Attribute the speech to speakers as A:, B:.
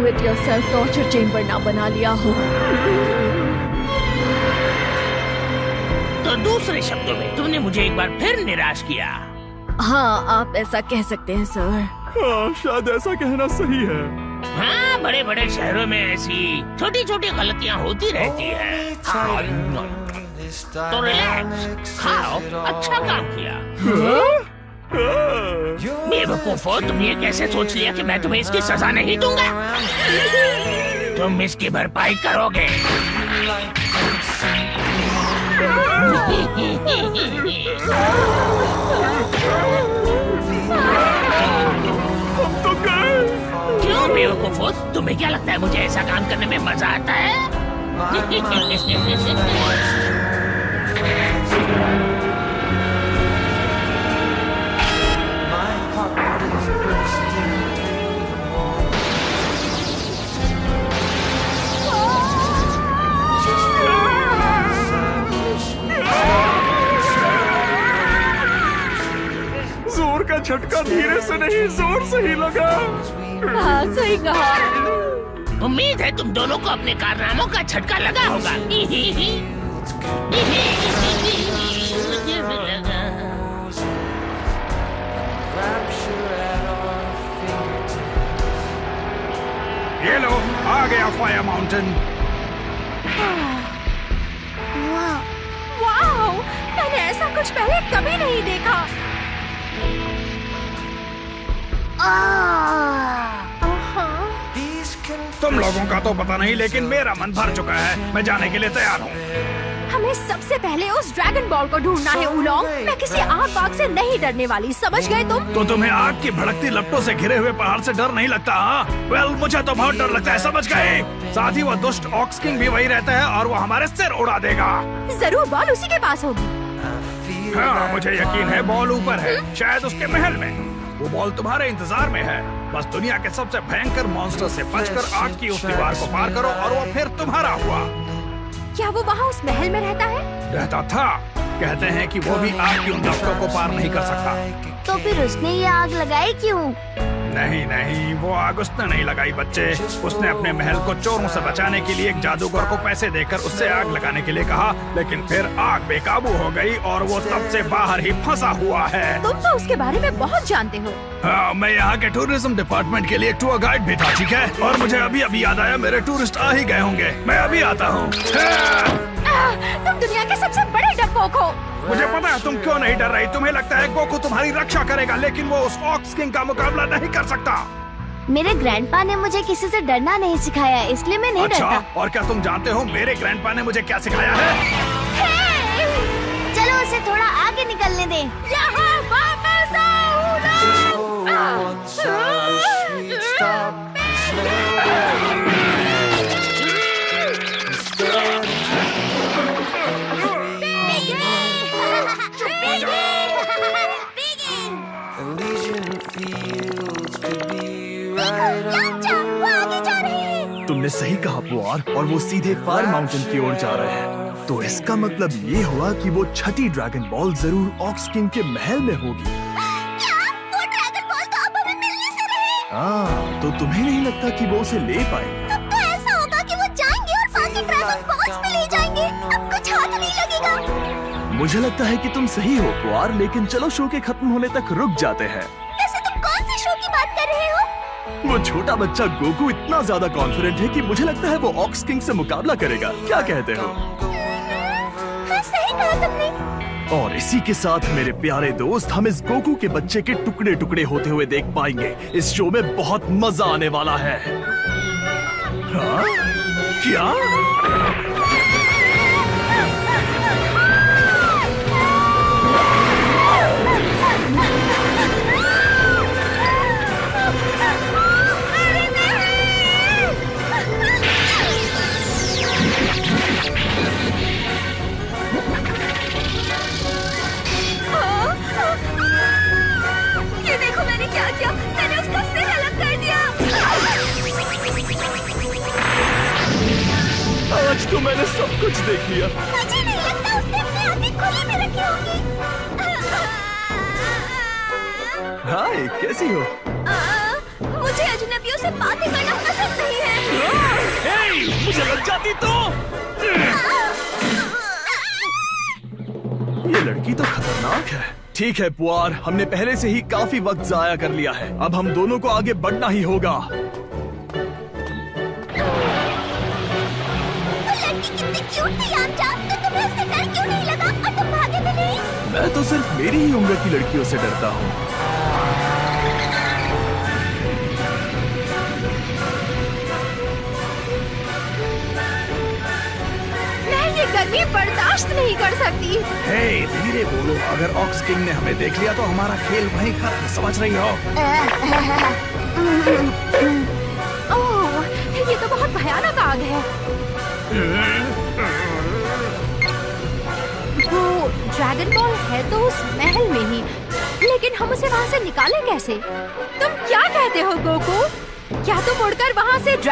A: It yourself torture chamber ना बना लिया हो।
B: तो दूसरे शब्दों में तुमने मुझे एक बार फिर निराश किया।
A: हाँ, आप ऐसा कह सकते हैं सर।
C: हाँ, शायद ऐसा कहना सही है।
B: हाँ, बड़े बड़े शहरों में ऐसी छोटी छोटी गलतियाँ होती रहती है। तो रिलैक्स, खाओ, अच्छा काम किया। बेवकूफो, तुम ये कैसे सोच लिया कि मैं तुम्हें इसकी सजा नहीं दूंगा? तुम इसकी भरपाई करोगे।
C: हम तो गए।
B: क्यों बेवकूफो, तुम्हें क्या लगता है मुझे ऐसा काम करने में मजा आता है?
C: जोर का झटका धीरे से नहीं, जोर से ही लगा।
A: हाँ, सही कहा।
B: उम्मीद है तुम दोनों को अपने कारनामों का झटका लगा होगा।
C: ये लो, आ गया फायर माउंटेन।
A: वाओ, मैंने ऐसा कुछ पहले कभी नहीं देखा।
C: तुम लोगों का तो पता नहीं, लेकिन मेरा मन भर चुका है। मैं जाने के लिए तैयार हूँ।
A: हमें सबसे पहले उस ड्रैगन बॉल को ढूंढना है उलोंग। मैं किसी आग बाग से नहीं डरने वाली, समझ गए तुम?
C: तो तुम्हें आग की भड़कती लपटों से घिरे हुए पहाड़ से डर नहीं लगता? हाँ, वेल, मुझे तो बहुत डर लगता है, समझ गए? साथ ही वो दुष्ट ऑक्स किंग भी वही रहता है और वो हमारे सिर उड़ा देगा।
A: जरूर बॉल उसी के पास होगी।
C: हाँ, मुझे यकीन है बॉल ऊपर है, शायद उसके महल में। वो बॉल तुम्हारे इंतजार में है। बस दुनिया के सबसे भयंकर मॉन्स्टर से बचकर आग की उस दीवार को पार करो और वो फिर तुम्हारा हुआ।
A: क्या वो वहाँ उस महल में रहता है?
C: रहता था। कहते हैं कि वो भी आग की उन लपटों को पार नहीं कर सकता।
D: तो फिर उसने ये आग लगाई क्यों?
C: नहीं नहीं, वो आग उसने नहीं लगाई बच्चे। उसने अपने महल को चोरों से बचाने के लिए एक जादूगर को पैसे देकर उससे आग लगाने के लिए कहा, लेकिन फिर आग बेकाबू हो गई और वो तब से बाहर ही फंसा हुआ है।
A: तुम तो उसके बारे में बहुत जानते हो।
C: हाँ, मैं यहाँ के टूरिज्म डिपार्टमेंट के लिए टूर गाइड भी था, ठीक है? और मुझे अभी अभी याद आया, मेरे टूरिस्ट आ ही गए होंगे। मैं अभी आता हूँ।
A: तुम दुनिया के सबसे बड़े डरपोक हो।
C: मुझे पता है तुम क्यों नहीं डर रही। तुम्हें लगता है गोकू तुम्हारी रक्षा करेगा, लेकिन वो उस ऑक्स किंग का मुकाबला नहीं कर सकता।
D: मेरे ग्रैंडपा ने मुझे किसी से डरना नहीं सिखाया, इसलिए मैं नहीं
C: अच्छा,
D: डरता।
C: और क्या तुम जानते हो मेरे ग्रैंडपा ने मुझे क्या सिखाया है?
D: चलो उसे थोड़ा आगे निकलने दे।
A: यहाँ वापस आओ उलोंग।
E: तुमने सही कहा पुआर, और वो सीधे फायर माउंटेन की ओर जा रहे हैं। तो इसका मतलब ये हुआ कि वो छठी ड्रैगन बॉल जरूर ऑक्स किंग के महल में होगी।
D: क्या? वो ड्रैगन बॉल तो अब हमें मिलने से रहे।
E: हाँ, तो तुम्हें नहीं लगता कि वो उसे ले पाएंगे?
D: तब तो ऐसा होगा कि वो जाएंगे और बाकी ड्रैगन बॉल्स में ले जाएंगे। अब कुछ हाथ नहीं लगेगा।
E: मुझे लगता है कि तुम सही हो पुआर, लेकिन चलो शो के खत्म होने तक रुक जाते हैं।
D: वैसे तुम कौन से शो की बात कर रहे हो?
E: वो छोटा बच्चा गोकू इतना ज्यादा कॉन्फिडेंट है कि मुझे लगता है वो ऑक्स किंग से मुकाबला करेगा। क्या कहते हो?
D: हाँ, सही कहा तुमने।
E: और इसी के साथ मेरे प्यारे दोस्त, हम इस गोकू के बच्चे के टुकड़े टुकड़े होते हुए देख पाएंगे। इस शो में बहुत मजा आने वाला है। हाँ? क्या?
A: ये देखो मैंने क्या किया। मैंने उसका सिर अलग कर दिया।
E: आज तो मैंने सब कुछ देख लिया।
D: मुझे नहीं लगता उसने अपनी आंखें खुली में रखी होंगी।
E: हाय, कैसी हो?
A: मुझे अजनबियों से बातें करना पसंद नहीं
E: मर जाती तो। ये लड़की तो खतरनाक है। ठीक है पुआर, हमने पहले से ही काफी वक्त जाया कर लिया है। अब हम दोनों को आगे बढ़ना ही होगा।
D: कितनी क्यूट थी यामचा, तो तुम्हें उससे डर क्यों नहीं लगा और तुम भागे भी नहीं?
E: मैं तो सिर्फ मेरी ही उम्र की लड़कियों से डरता हूँ।
A: मैं ये गर्मी बर्दाश्त नहीं कर सकती।
C: हे, धीरे बोलो। अगर ऑक्स किंग ने हमें देख लिया तो हमारा खेल वहीं खत्म, समझ रही हो?
A: ओह, ये तो बहुत भयानक आग है। वो ड्रैगन बॉल है तो उस महल में ही, लेकिन हम उसे वहाँ से निकालें कैसे? तुम क्या कहते हो गोकू? क्या तुम उड़कर वहाँ से